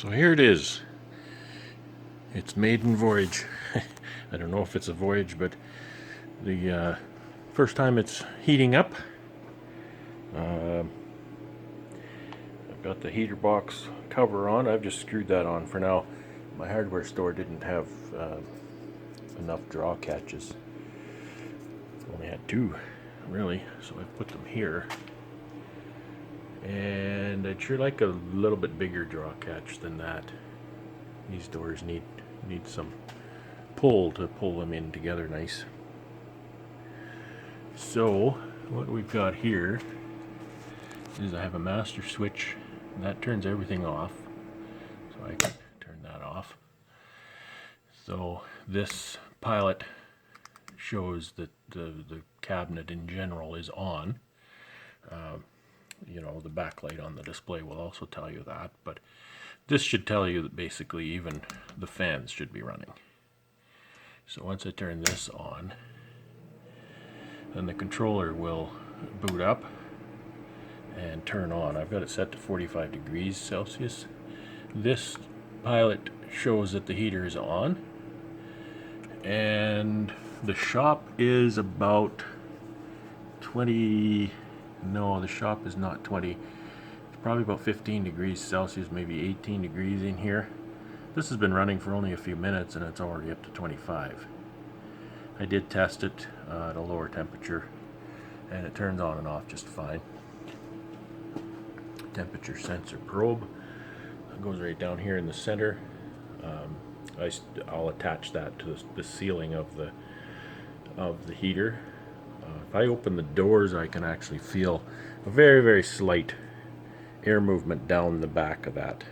So here it is. It's maiden voyage. I don't know if it's a voyage, but the first time it's heating up. I've got the heater box cover on. I've just screwed that on for now. My hardware store didn't have enough draw catches. Only had two, really, so I put them here. And I'd sure like a little bit bigger draw catch than that. These doors need some pull to pull them in together nice. So what we've got here is I have a master switch that turns everything off, so I can turn that off. So this pilot shows that the cabinet in general is on. You know, the backlight on the display will also tell you that, but this should tell you that basically even the fans should be running. So once I turn this on, then the controller will boot up and turn on. I've got it set to 45 degrees Celsius. This pilot shows that the heater is on, and the shop is about 20. No, the shop is not 20. It's probably about 15 degrees Celsius, maybe 18 degrees in here. This has been running for only a few minutes and it's already up to 25. I did test it at a lower temperature and it turns on and off just fine. Temperature sensor probe goes right down here in the center. I'll attach that to the ceiling of the heater. If I open the doors, I can actually feel a very, very slight air movement down the back of that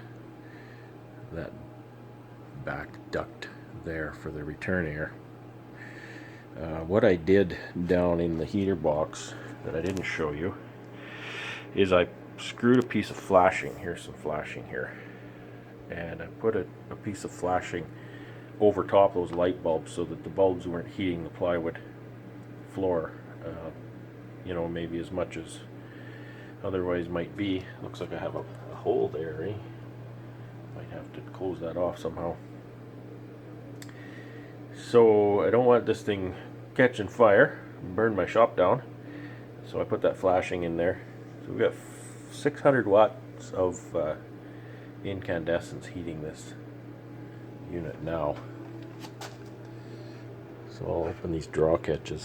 back duct there for the return air. What I did down in the heater box that I didn't show you is I screwed a piece of flashing. Here's some flashing here, and I put a piece of flashing over top those light bulbs so that the bulbs weren't heating the plywood floor, you know, maybe as much as otherwise might be. Looks like I have a hole there, eh? Might have to close that off somehow. So I don't want this thing catching fire and burn my shop down, so I put that flashing in there. So we've got 600 watts of incandescence heating this unit now. So I'll open these draw catches.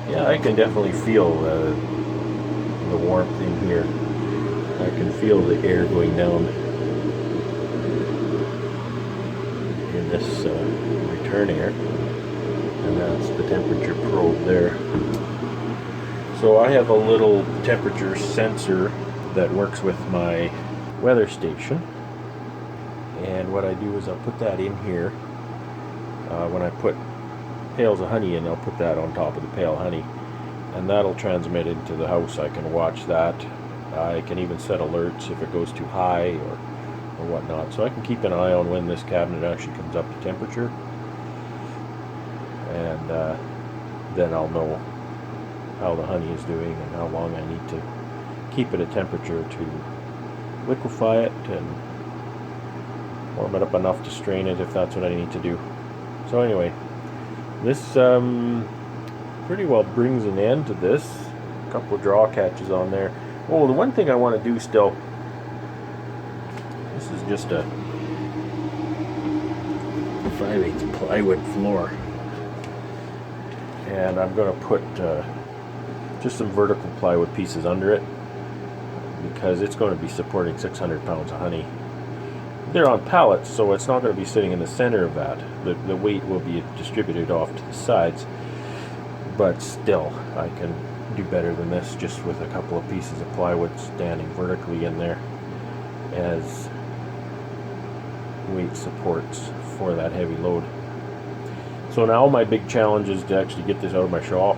Yeah, I can definitely feel the warmth in here. I can feel the air going down in this return air, and that's the temperature probe there. So I have a little temperature sensor that works with my weather station, and what I do is I'll put that in here. When I put pails of honey in, I'll put that on top of the pail of honey, and that'll transmit into the house. I can watch that. I can even set alerts if it goes too high or whatnot, so I can keep an eye on when this cabinet actually comes up to temperature, and then I'll know how the honey is doing and how long I need to keep it at temperature to liquefy it and warm it up enough to strain it if that's what I need to do. So anyway, this pretty well brings an end to this. A couple of draw catches on there. Oh, the one thing I want to do still, this is just a 5/8 plywood floor, and I'm going to put just some vertical plywood pieces under it because it's going to be supporting 600 pounds of honey. They're on pallets, so it's not going to be sitting in the center of that. The weight will be distributed off to the sides, but still, I can do better than this just with a couple of pieces of plywood standing vertically in there as weight supports for that heavy load. So now my big challenge is to actually get this out of my shop.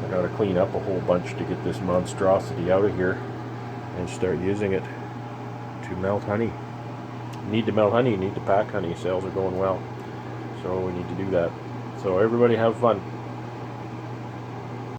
I got to clean up a whole bunch to get this monstrosity out of here and start using it to melt honey. need to melt honey, you need to pack honey. Sales are going well, so we need to do that. So everybody have fun.